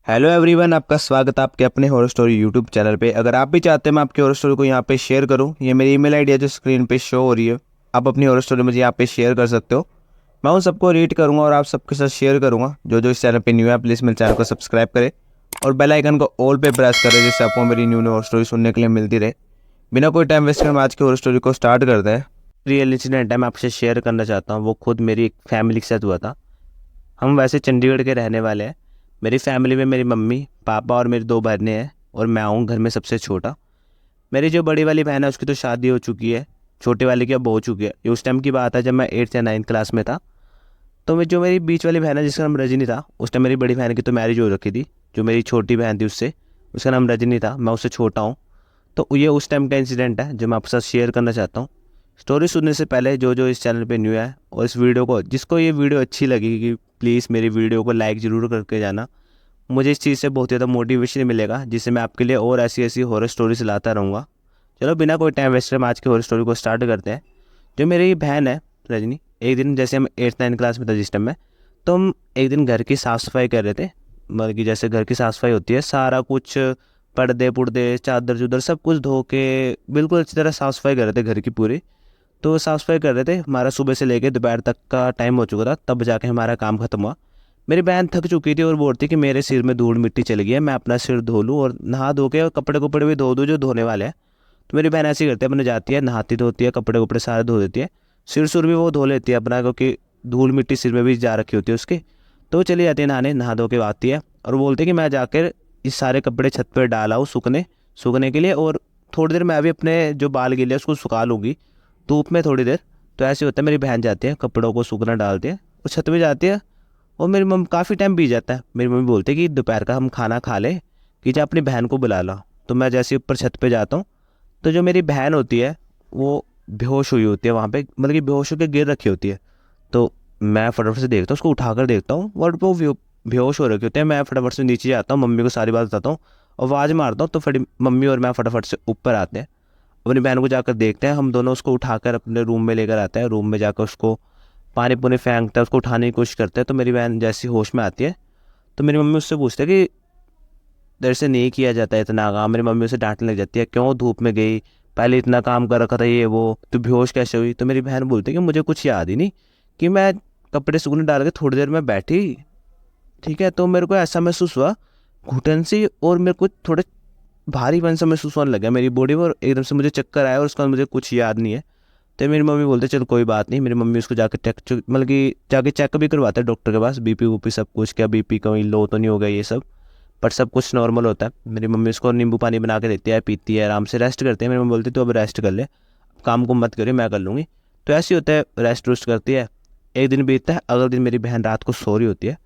Hello everyone, आपका स्वागत है आपके अपने हॉरर स्टोरी यूट्यूब चैनल पे। अगर आप भी चाहते हैं मैं आपकी हॉरर स्टोरी को यहाँ पे शेयर करूँ, ये मेरी ईमेल आईडी है जो स्क्रीन पे शो हो रही है। आप अपनी हॉरर स्टोरी मुझे यहाँ पे शेयर कर सकते हो। मैं उन सबको रीड करूँगा और आप सबके साथ शेयर करूँगा। जो जो इस चैनल पे न्यू है प्लीज़ मेरे चैनल को सब्सक्राइब करें और बेल आइकन को ऑल पे प्रेस करें, जिससे आपको मेरी न्यू न्यू हॉरर स्टोरी सुनने के लिए मिलती रहे। बिना कोई टाइम वेस्ट कर हम आज की हॉरर स्टोरी को स्टार्ट करते हैं। रियल इंसिडेंट है, मैं आपसे शेयर करना चाहता हूँ। वो खुद मेरी एक फैमिली के साथ हुआ था। हम वैसे चंडीगढ़ के रहने वाले हैं। मेरी फैमिली में मेरी मम्मी पापा और मेरी दो बहनें हैं और मैं हूँ घर में सबसे छोटा। मेरी जो बड़ी वाली बहन है उसकी तो शादी हो चुकी है, छोटे वाले की अब हो चुकी है। ये उस टाइम की बात है जब मैं 8th या 9th क्लास में था। तो मैं जो मेरी बीच वाली बहन है जिसका नाम रजनी था, उस टाइम मेरी बड़ी बहन की तो मैरिज हो रखी थी। जो मेरी छोटी बहन थी उससे, उसका नाम रजनी था, मैं उससे छोटा हूँ। तो ये उस टाइम का इंसिडेंट है जो मैं आपके साथ शेयर करना चाहता हूँ। स्टोरी सुनने से पहले जो जो इस चैनल पे न्यू है और इस वीडियो को, जिसको ये वीडियो अच्छी लगेगी, प्लीज़ मेरी वीडियो को लाइक ज़रूर करके जाना। मुझे इस चीज़ से बहुत ज़्यादा मोटिवेशन मिलेगा, जिससे मैं आपके लिए और ऐसी ऐसी हॉरर स्टोरीज लाता रहूँगा। चलो बिना कोई टाइम वेस्ट हम आज की हॉरर स्टोरी को स्टार्ट करते हैं। जो मेरी बहन है रजनी, एक दिन जैसे हम 8th 9th क्लास में था जिस टाइम में, तो हम एक दिन घर की साफ़ सफाई कर रहे थे। मतलब कि जैसे घर की साफ़ सफाई होती है, सारा कुछ पर्दे पुर्दे चादर चुदर सब कुछ धो के बिल्कुल अच्छी तरह साफ़ सफाई कर रहे थे घर की पूरी। तो साफ़ सफाई कर रहे थे, हमारा सुबह से लेकर दोपहर तक का टाइम हो चुका था, तब जाके हमारा काम ख़त्म हुआ। मेरी बहन थक चुकी थी और बोल रही थी कि मेरे सिर में धूल मिट्टी चली गई है, मैं अपना सिर धो लूँ और नहा धो के और कपड़े कपड़े भी धो दूँ जो धोने वाले हैं। तो मेरी बहन ऐसे ही करती है, अपने जाती है नहाती धोती है, कपड़े कपड़े सारे धो देती है, सिर सुर भी वो धो लेती है अपना, क्योंकि धूल मिट्टी सिर में भी जा रखी होती है उसके। तो वो चली जाती है नहाने, नहा धो के आती है और बोलती है कि मैं जाकर इस सारे कपड़े छत पर डाला हूँ सूखने सूखने के लिए, और थोड़ी देर मैं भी अपने जो बाल गीले उसको सुखा लूँगी धूप में थोड़ी देर। तो ऐसे होता है, मेरी बहन जाती है कपड़ों को सूखना डालती है और छत पे जाती है। और मेरी मम्मी काफ़ी टाइम बीत जाता है, मेरी मम्मी बोलती है कि दोपहर का हम खाना खा ले, कि जा अपनी बहन को बुला ला। तो मैं जैसे ऊपर छत पे जाता हूँ, तो जो मेरी बहन होती है वो बेहोश हुई होती है वहाँ पे, मतलब कि बेहोश होकर गिर रखी होती है। तो मैं फटाफट से देखता हूँ, उसको उठाकर देखता हूँ और वो बेहोश हो रखी होती है। मैं फटाफट से नीचे जाता हूँ, मम्मी को सारी बात बताता हूँ और आवाज़ मारता हूँ। तो फिर मम्मी और मैं फटाफट से ऊपर आते हैं, अपनी बहन को जाकर देखते हैं। हम दोनों उसको उठाकर अपने रूम में लेकर आते हैं, रूम में जाकर उसको पानी पुनी फेंकता है, उसको उठाने की कोशिश करते हैं। तो मेरी बहन जैसी होश में आती है, तो मेरी मम्मी उससे पूछती है कि देर से नहीं किया जाता है इतना काम। मेरी मम्मी उसे डांटने लग जाती है, क्यों धूप में गई, पहले इतना काम कर रखा था ये वो, तो बेहोश कैसे हुई। तो मेरी बहन बोलती है कि मुझे कुछ याद ही नहीं कि मैं कपड़े सूखने डाल के थोड़ी देर में बैठी, ठीक है, तो मेरे को ऐसा महसूस हुआ घुटन सी, और मेरे को थोड़े भारीपन सा महसूस होने लगा मेरी बॉडी में, और एकदम से मुझे चक्कर आया और उसके बाद मुझे कुछ याद नहीं है। तो मेरी मम्मी बोलते चल कोई बात नहीं। मेरी मम्मी उसको जाकर मतलब कि जाके चेक भी करवाते हैं डॉक्टर के पास, बीपी वूपी सब कुछ, क्या बीपी कहीं लो तो नहीं हो गया ये सब, पर सब कुछ नॉर्मल होता है। मेरी मम्मी उसको नींबू पानी बना के देती है, पीती है, आराम से रेस्ट करती है। मेरी मम्मी बोलती है तो अब रेस्ट कर ले, काम को मत करिए, मैं कर लूँगी। तो ऐसे ही होता है, रेस्ट वेस्ट करती है। एक दिन बीतता है, अगले दिन मेरी बहन रात को सो रही होती है।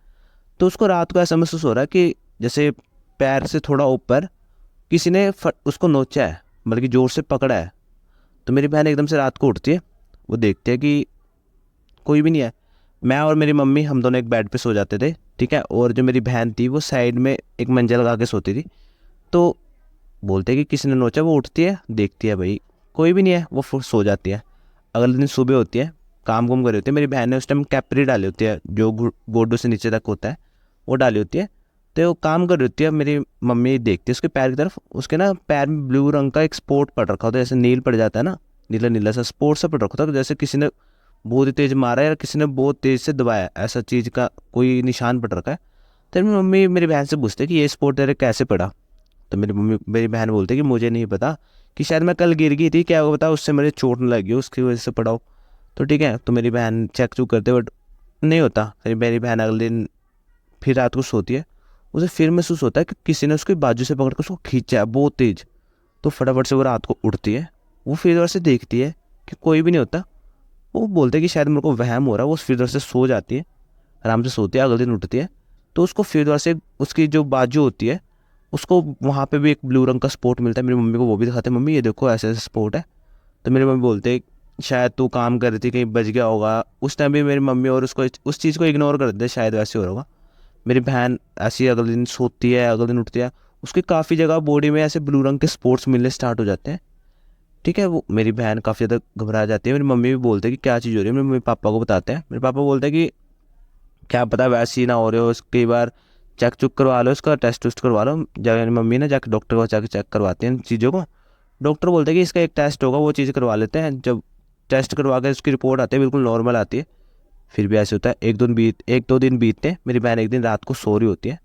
तो उसको रात को ऐसा महसूस हो रहा है कि जैसे पैर से थोड़ा ऊपर किसी ने उसको नोचा है, मतलब कि ज़ोर से पकड़ा है। तो मेरी बहन एकदम से रात को उठती है, वो देखती है कि कोई भी नहीं है। मैं और मेरी मम्मी हम दोनों एक बेड पे सो जाते थे, ठीक है, और जो मेरी बहन थी वो साइड में एक मंजा लगा के सोती थी। तो बोलते हैं कि किसी ने नोचा, वो उठती है, देखती है भाई कोई भी नहीं है, वो फिर सो जाती है। अगले दिन सुबह होती है, काम कुम कर रही होती है। मेरी बहन ने उस टाइम कैपरी डाली होती है जो गोडों से नीचे तक होता है, वो डाली होती है। तो वो काम कर रही होती है, मेरी मम्मी देखती है उसके पैर की तरफ, उसके ना पैर में ब्लू रंग का एक स्पॉट पड़ रखा होता है, जैसे नील पड़ जाता है ना, नीला नीला सा स्पॉट सा पड़ रखा था, जैसे किसी ने बहुत ही तेज मारा है या किसी ने बहुत तेज से दबाया, ऐसा चीज़ का कोई निशान पड़ रखा है। तो मेरी मम्मी मेरी बहन से पूछते कि ये स्पॉट तेरे कैसे पड़ा। तो मेरी बहन बोलती है कि मुझे नहीं पता, कि शायद मैं कल गिर गई थी, क्या पता उससे मेरे चोट न लगी हो, उसकी वजह से पड़ा हो। तो ठीक है, तो मेरी बहन चेक चूक करते बट नहीं होता। फिर मेरी बहन अगले दिन फिर रात को सोती है, उसे फिर महसूस होता है कि किसी ने उसके बाजू से पकड़ कर उसको खींचा है बहुत तेज। तो फटाफट से वो रात को उठती है, वो फिर उधर से देखती है कि कोई भी नहीं होता। वो बोलते हैं कि शायद मेरे को वहम हो रहा है, वो फिर उधर से सो जाती है, आराम से सोती है। अगले दिन उठती है तो उसको फिर उधर से उसकी जो बाजू होती है, उसको वहाँ पे भी एक ब्लू रंग का स्पॉट मिलता है। मेरी मम्मी को वो भी दिखाते हैं, मम्मी ये देखो ऐसे ऐसे स्पॉट है। तो मेरी मम्मी बोलते शायद तू काम कर रही थी, कहीं बच गया होगा। उस टाइम भी मेरी मम्मी और उसको उस चीज़ को इग्नोर कर देते, शायद वैसे हो रहा होगा। मेरी बहन ऐसी अगले दिन सोती है, अगले दिन उठती है, उसकी काफ़ी जगह बॉडी में ऐसे ब्लू रंग के स्पॉट्स मिलने स्टार्ट हो जाते हैं, ठीक है। वो मेरी बहन काफ़ी ज़्यादा घबरा जाती है। मेरी मम्मी भी बोलते हैं कि क्या चीज़ हो रही है। मेरे मम्मी पापा को बताते हैं, मेरे पापा बोलते हैं कि क्या पता वैसे ही ना हो रहे हो, कई बार चेक चुक करवा लो, इसका टेस्ट वुस्ट करवा लो। जब मेरी मम्मी ना जाकर डॉक्टर को जाकर चेक करवाती हैं चीज़ों को। डॉक्टर बोलते हैं कि इसका एक टेस्ट होगा, वो चीज़ करवा लेते हैं। जब टेस्ट करवा कर उसकी रिपोर्ट आती है बिल्कुल नॉर्मल आती है, फिर भी ऐसे होता है। एक दो दिन बीतते हैं, मेरी बहन एक दिन रात को सो रही होती है।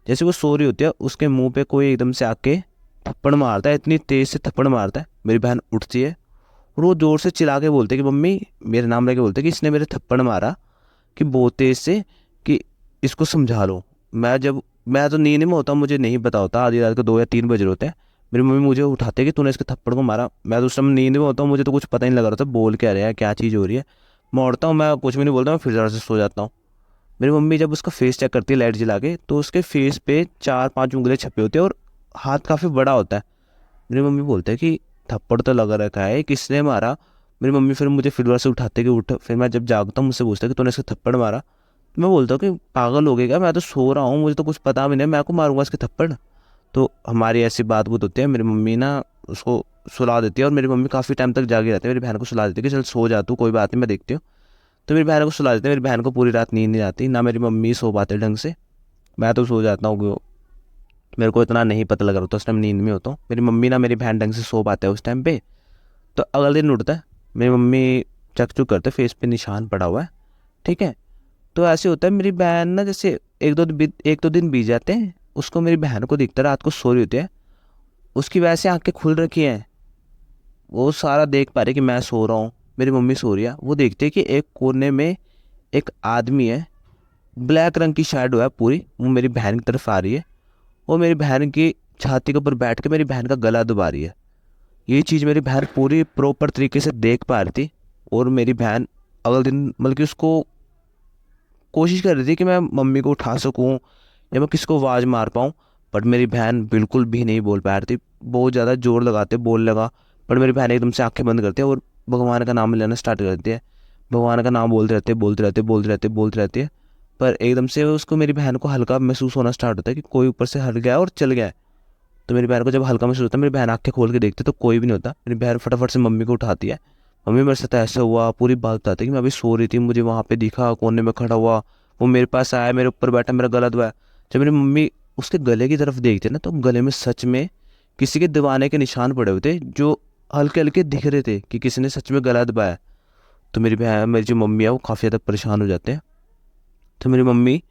जैसे वो सो रही होती है, उसके मुंह पे कोई एकदम से आके थप्पड़ मारता है, इतनी तेज़ से थप्पड़ मारता है। मेरी बहन उठती है और वो ज़ोर से चिल्ला के बोलते हैं कि मम्मी, मेरे नाम लेके बोलते हैं कि इसने मेरे थप्पड़ मारा कि बहुत तेज़ से, कि इसको समझा लो। मैं तो नींद में होता हूँ, मुझे नहीं पता होता, आधी रात को 2 या 3 बज रहे होते हैं। मेरी मम्मी मुझे उठाते कि तूने इसके थप्पड़ को मारा। मैं तो उस समय नींद में होता हूँ, मुझे तो कुछ पता ही नहीं लग रहा था बोल क्या रहा है, क्या चीज़ हो रही है। मैं उठता हूँ, मैं कुछ भी नहीं बोलता, मैं फिर ज़रा से सो जाता हूँ। मेरी मम्मी जब उसका फेस चेक करती है लाइट जला के, तो उसके फेस पे 4-5 उंगली छपे होते हैं और हाथ काफ़ी बड़ा होता है। मेरी मम्मी बोलते हैं कि थप्पड़ तो लगा रखा है, किसने मारा। मेरी मम्मी फिर मुझे फिर से उठाते कि उठ। फिर मैं जब जागता हूँ मुझसे पूछता है कि तूने इसके थप्पड़ मारा। तो मैं बोलता हूँ कि पागल हो गया क्या, मैं तो सो रहा हूँ, मुझे तो कुछ पता भी नहीं, मैं को मारूंगा इसके थप्पड़। तो हमारी ऐसी बात बुत होती है। मेरी मम्मी ना उसको सुला देती है, और मेरी मम्मी काफ़ी टाइम तक जागी रहती है। मेरी बहन को सुला देती है कि चल सो जा तू, कोई बात नहीं, मैं देखती हूँ। तो मेरी बहन को सुला देते हैं। मेरी बहन को पूरी रात नींद नहीं आती, ना मेरी मम्मी सो पाते ढंग से। मैं तो सो जाता हूँ, मेरे को इतना नहीं पता लग रहा होता, उस टाइम नींद में होता हूँ। मेरी मम्मी ना मेरी बहन ढंग से सो पाते हैं उस टाइम पे। तो अगले दिन उठता है, मेरी मम्मी चक चुक करते, फेस पे निशान पड़ा हुआ है, ठीक है। तो ऐसे होता है, मेरी बहन ना जैसे एक दो दिन बीत जाते हैं, उसको मेरी बहन को दिखता है रात को सो रही होती है, उसकी वजह से आंखें खुल रखी हैं, वो सारा देख पा रही कि मैं सो रहा हूँ, मेरी मम्मी सो रही है। वो देखते हैं कि एक कोने में एक आदमी है, ब्लैक रंग की शैडो है पूरी, वो मेरी बहन की तरफ आ रही है। वो मेरी बहन की छाती के ऊपर बैठ के मेरी बहन का गला दबा रही है। ये चीज़ मेरी बहन पूरी प्रॉपर तरीके से देख पा रही थी। और मेरी बहन अगले दिन मतलब कि उसको कोशिश कर रही थी कि मैं मम्मी को उठा सकूं या मैं किसको आवाज़ मार पाऊं, बट मेरी बहन बिल्कुल भी नहीं बोल पा रही थी। बहुत ज़्यादा जोर लगाते बोल लगा, पर मेरी बहन एकदम से आंखें बंद करती है और भगवान का नाम लेना स्टार्ट कर देती है। भगवान का नाम बोलते रहते हैं। पर एकदम से उसको, मेरी बहन को हल्का महसूस होना स्टार्ट होता है कि कोई ऊपर से हट गया और चल गया है। तो मेरी बहन को जब हल्का महसूस होता है, मेरी बहन आंखें खोल के देखती है तो कोई भी नहीं होता। मेरी बहन फटाफट से मम्मी को उठाती है। मम्मी, मेरे साथ ऐसा हुआ, पूरी बात बताती है कि मैं अभी सो रही थी, मुझे वहाँ पे दिखा कोने में खड़ा हुआ, वो मेरे पास आया, मेरे ऊपर बैठा, मेरा गला दबाया। जब मेरी मम्मी उसके गले की तरफ देखती है ना, तो गले में सच में किसी के दबाने के निशान पड़े हुए थे, जो हल्के हल्के दिख रहे थे कि किसी ने सच में गला दबाया। तो मेरी जो मम्मी है वो काफ़ी ज़्यादा परेशान हो जाते हैं। तो मेरी मम्मी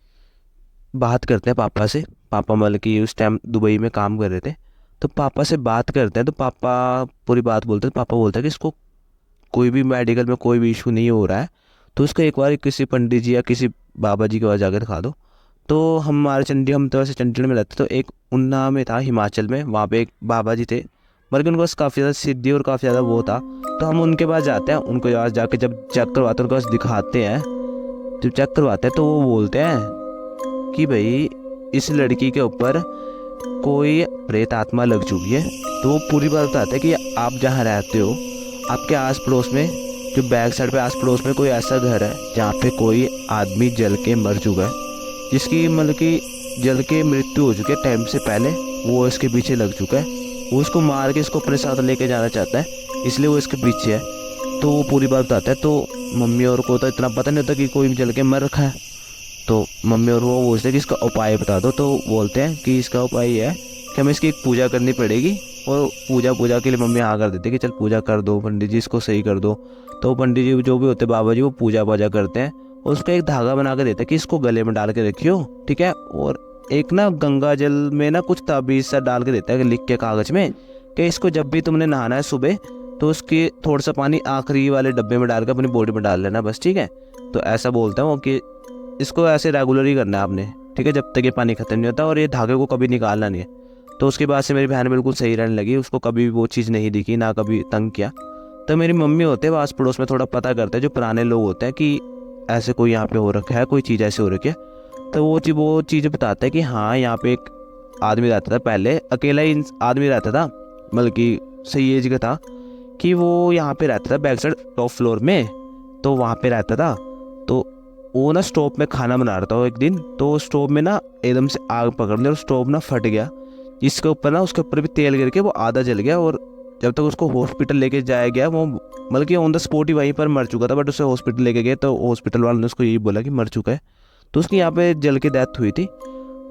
बात करते हैं पापा से। पापा मतलब कि उस टाइम दुबई में काम कर रहे थे। तो पापा से बात करते हैं, तो पापा पूरी बात बोलते हैं। पापा बोलते हैं कि इसको कोई भी मेडिकल में कोई भी इशू नहीं हो रहा है, तो उसको एक बार किसी पंडित जी या किसी बाबा जी के पास जाकर दिखा दो। तो हम तो वैसे चंडीगढ़ में रहते, तो एक उन्ना में था हिमाचल में, वहाँ पे एक बाबा जी थे, बल्कि उनके पास काफ़ी ज़्यादा सिद्धि और काफ़ी ज़्यादा वो था। तो हम उनके पास जाते हैं, उनको पास जाके जब चेक करवाते हैं, उनके पास दिखाते हैं। जब चेक करवाते हैं तो वो बोलते हैं कि भाई इस लड़की के ऊपर कोई प्रेत आत्मा लग चुकी है। तो वो पूरी बात बताते हैं कि आप जहाँ रहते हो, आपके आस पड़ोस में, जो बैक साइड पे आस पड़ोस में कोई ऐसा घर है जहाँ पे कोई आदमी जल के मर चुका है, जिसकी मतलब कि जल के मृत्यु हो चुकी है टाइम से पहले, वो इसके पीछे लग चुका है। वो इसको मार के इसको अपने साथ लेके जाना चाहता है, इसलिए वो इसके पीछे है। तो वो पूरी बात बताता है। तो मम्मी और को तो इतना पता नहीं होता कि कोई जल के मर रखा है। तो मम्मी और वो बोलते हैं कि इसका उपाय बता दो। तो बोलते हैं कि इसका उपाय ये है कि हमें इसकी एक पूजा करनी पड़ेगी। और पूजा के लिए मम्मी हाँ कर देती है कि चल पूजा कर दो, पंडित जी इसको सही कर दो। तो पंडित जी जो भी होते हैं बाबा जी, वो पूजा करते हैं और उसका एक धागा बना कर देता है कि इसको गले में डाल के रखियो, ठीक है। और एक ना गंगा जल में ना कुछ ताबीज सा डाल के देता है लिख के कागज में, कि इसको जब भी तुमने नहाना है सुबह, तो उसके थोड़ा सा पानी आखिरी वाले डब्बे में डाल कर अपनी बॉडी में डाल लेना बस, ठीक है। तो ऐसा बोलता हूँ कि इसको ऐसे रेगुलर ही करना है आपने, ठीक है, जब तक ये पानी ख़त्म नहीं होता, और ये धागे को कभी निकालना नहीं है। तो उसके बाद से मेरी बहन बिल्कुल सही रहने लगी, उसको कभी वो चीज़ नहीं दिखी, ना कभी तंग किया। तो मेरी मम्मी होते हैं, आस पड़ोस में थोड़ा पता करते हैं, जो पुराने लोग होते हैं कि ऐसे कोई यहाँ पे हो रखा है, कोई चीज़ ऐसे हो रखी है। तो वो चीज़ बताता है कि हाँ, यहाँ पे एक आदमी रहता था पहले, अकेला ही आदमी रहता था, मतलब कि सही एज का था, कि वो यहाँ पे रहता था बैक साइड टॉप फ्लोर में। तो वहाँ पे रहता था। तो वो ना स्टोव में खाना बना रहा था एक दिन। तो स्टोव में ना एकदम से आग पकड़ ली और स्टोव ना फट गया, जिसके ऊपर ना उसके ऊपर भी तेल गिर के वो आधा जल गया। और जब तक उसको हॉस्पिटल लेके जाया गया, वो मतलब कि ऑन द स्पॉट ही वहीं पर मर चुका था। बट उसे हॉस्पिटल लेके गए तो हॉस्पिटल वालों ने उसको यही बोला कि मर चुका है। तो उसकी यहाँ पे जल के डेथ हुई थी।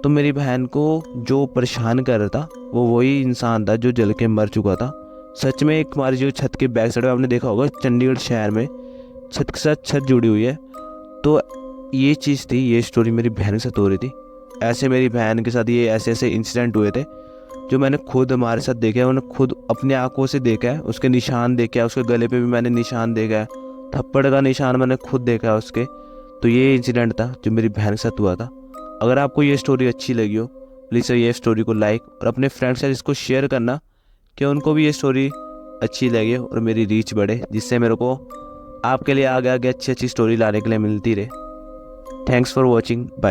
तो मेरी बहन को जो परेशान कर रहा था वो वही इंसान था जो जल के मर चुका था। सच में एक हमारी जो छत के बैक साइड में आपने देखा होगा, चंडीगढ़ शहर में छत के साथ छत जुड़ी हुई है। तो ये चीज़ थी, ये स्टोरी मेरी बहन के साथ हो रही थी। ऐसे मेरी बहन के साथ ये ऐसे ऐसे इंसिडेंट हुए थे जो मैंने खुद हमारे साथ देखा है, मैंने खुद अपने आंखों से देखा है। उसके निशान देखे हैं, उसके गले पे भी मैंने निशान देखा है, थप्पड़ का निशान मैंने खुद देखा है उसके। तो ये इंसिडेंट था जो मेरी बहन के साथ हुआ था। अगर आपको ये स्टोरी अच्छी लगी हो, प्लीज़ ये स्टोरी को लाइक और अपने फ्रेंड्स के साथ इसको शेयर करना कि उनको भी ये स्टोरी अच्छी लगे और मेरी रीच बढ़े, जिससे मेरे को आपके लिए आगे आगे अच्छी अच्छी स्टोरी लाने के लिए मिलती रहे। Thanks for watching, bye.